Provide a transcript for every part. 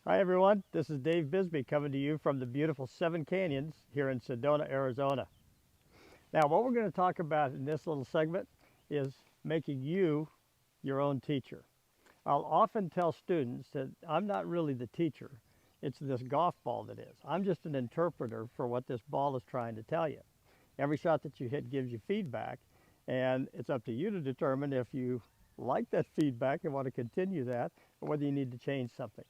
Hi everyone, this is Dave Bisbee coming to you from the beautiful Seven Canyons here in Sedona, Arizona. Now what we're going to talk about in this little segment is making you your own teacher. I'll often tell students that I'm not really the teacher, it's this golf ball that is. I'm just an interpreter for what this ball is trying to tell you. Every shot that you hit gives you feedback, and it's up to you to determine if you like that feedback and want to continue that, or whether you need to change something.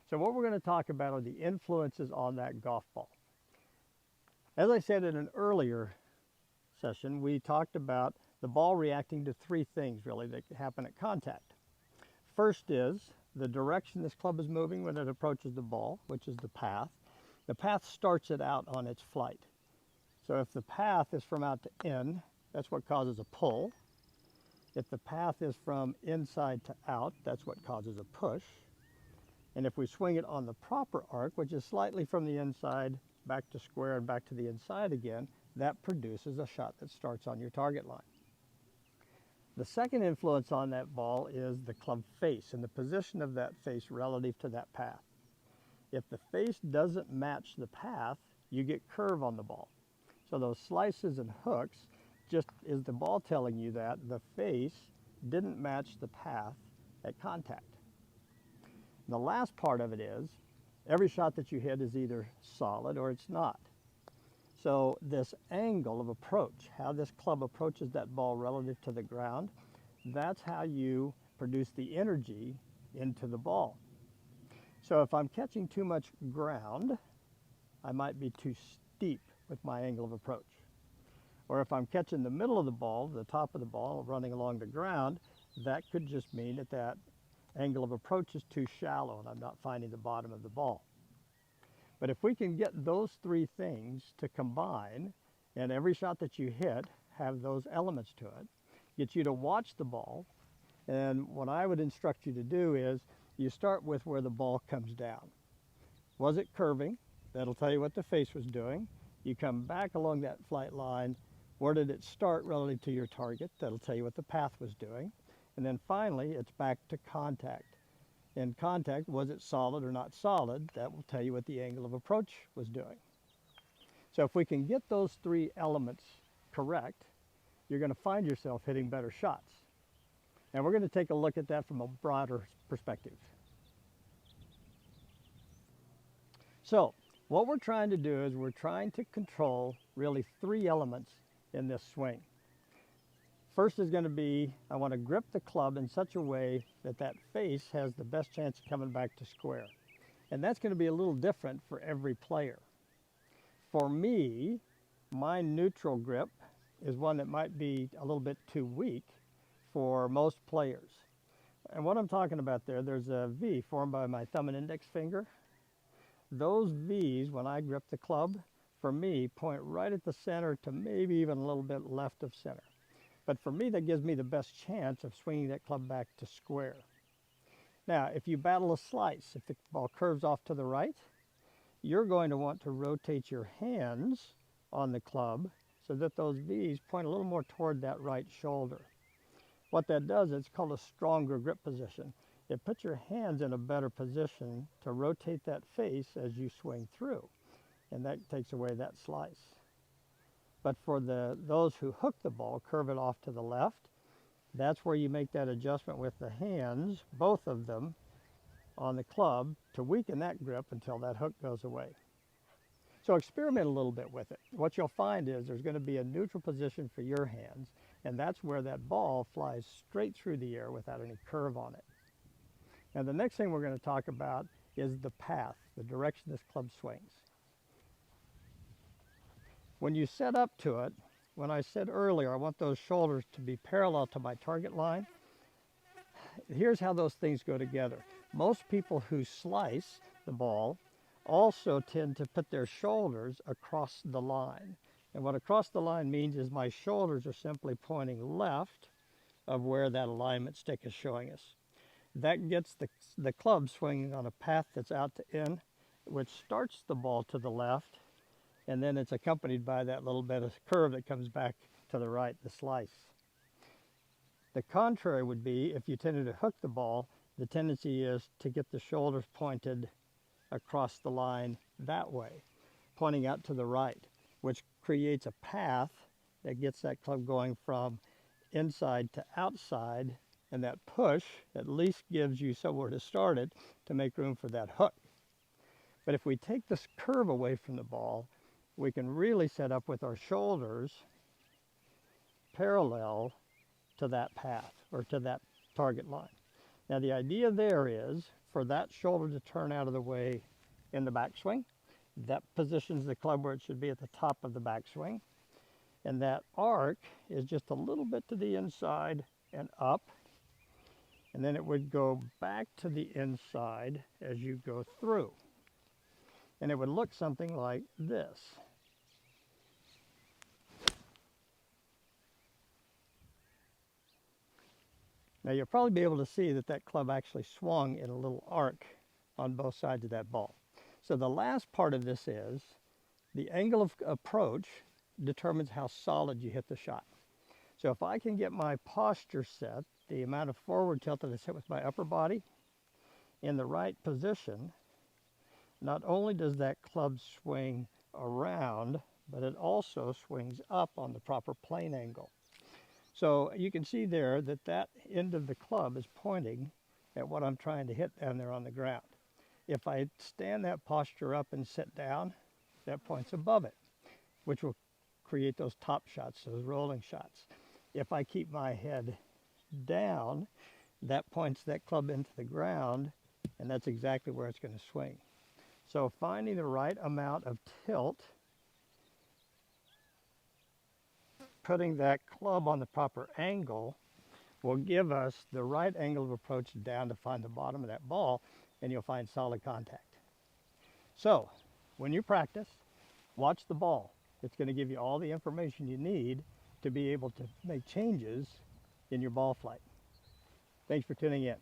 So what we're going to talk about are the influences on that golf ball. As I said in an earlier session, we talked about the ball reacting to three things really that happen at contact. First is the direction this club is moving when it approaches the ball, which is the path. The path starts it out on its flight. So if the path is from out to in, that's what causes a pull. If the path is from inside to out, that's what causes a push. And if we swing it on the proper arc, which is slightly from the inside back to square and back to the inside again, that produces a shot that starts on your target line. The second influence on that ball is the club face and the position of that face relative to that path. If the face doesn't match the path, you get curve on the ball. So those slices and hooks, just is the ball telling you that the face didn't match the path at contact. The last part of it is, every shot that you hit is either solid or it's not. So this angle of approach, how this club approaches that ball relative to the ground, that's how you produce the energy into the ball. So if I'm catching too much ground, I might be too steep with my angle of approach. Or if I'm catching the middle of the ball, the top of the ball, running along the ground, that could just mean that angle of approach is too shallow and I'm not finding the bottom of the ball. But if we can get those three things to combine, and every shot that you hit have those elements to it, get you to watch the ball, and what I would instruct you to do is you start with where the ball comes down. Was it curving? That'll tell you what the face was doing. You come back along that flight line. Where did it start relative to your target? That'll tell you what the path was doing. And then finally, it's back to contact. In contact, was it solid or not solid? That will tell you what the angle of approach was doing. So if we can get those three elements correct, you're going to find yourself hitting better shots. And we're going to take a look at that from a broader perspective. So what we're trying to do is we're trying to control really three elements in this swing. First is going to be, I want to grip the club in such a way that that face has the best chance of coming back to square. And that's going to be a little different for every player. For me, my neutral grip is one that might be a little bit too weak for most players. And what I'm talking about there's a V formed by my thumb and index finger. Those V's, when I grip the club, for me, point right at the center to maybe even a little bit left of center. But for me, that gives me the best chance of swinging that club back to square. Now, if you battle a slice, if the ball curves off to the right, you're going to want to rotate your hands on the club so that those V's point a little more toward that right shoulder. What that does, it's called a stronger grip position. It puts your hands in a better position to rotate that face as you swing through, and that takes away that slice. But for those who hook the ball, curve it off to the left, that's where you make that adjustment with the hands, both of them, on the club to weaken that grip until that hook goes away. So experiment a little bit with it. What you'll find is there's going to be a neutral position for your hands, and that's where that ball flies straight through the air without any curve on it. Now the next thing we're going to talk about is the path, the direction this club swings. When you set up to it, when I said earlier I want those shoulders to be parallel to my target line, here's how those things go together. Most people who slice the ball also tend to put their shoulders across the line. And what across the line means is my shoulders are simply pointing left of where that alignment stick is showing us. That gets the club swinging on a path that's out to in, which starts the ball to the left, and then it's accompanied by that little bit of curve that comes back to the right, the slice. The contrary would be if you tended to hook the ball, the tendency is to get the shoulders pointed across the line that way, pointing out to the right, which creates a path that gets that club going from inside to outside, and that push at least gives you somewhere to start it to make room for that hook. But if we take this curve away from the ball, we can really set up with our shoulders parallel to that path or to that target line. Now the idea there is for that shoulder to turn out of the way in the backswing. That positions the club where it should be at the top of the backswing. And that arc is just a little bit to the inside and up. And then it would go back to the inside as you go through. And it would look something like this. Now you'll probably be able to see that that club actually swung in a little arc on both sides of that ball. So the last part of this is the angle of approach determines how solid you hit the shot. So if I can get my posture set, the amount of forward tilt that is hit with my upper body in the right position, not only does that club swing around, but it also swings up on the proper plane angle. So you can see there that that end of the club is pointing at what I'm trying to hit down there on the ground. If I stand that posture up and sit down, that points above it, which will create those top shots, those rolling shots. If I keep my head down, that points that club into the ground, and that's exactly where it's going to swing. So finding the right amount of tilt, putting that club on the proper angle will give us the right angle of approach down to find the bottom of that ball, and you'll find solid contact. So when you practice, watch the ball. It's going to give you all the information you need to be able to make changes in your ball flight. Thanks for tuning in.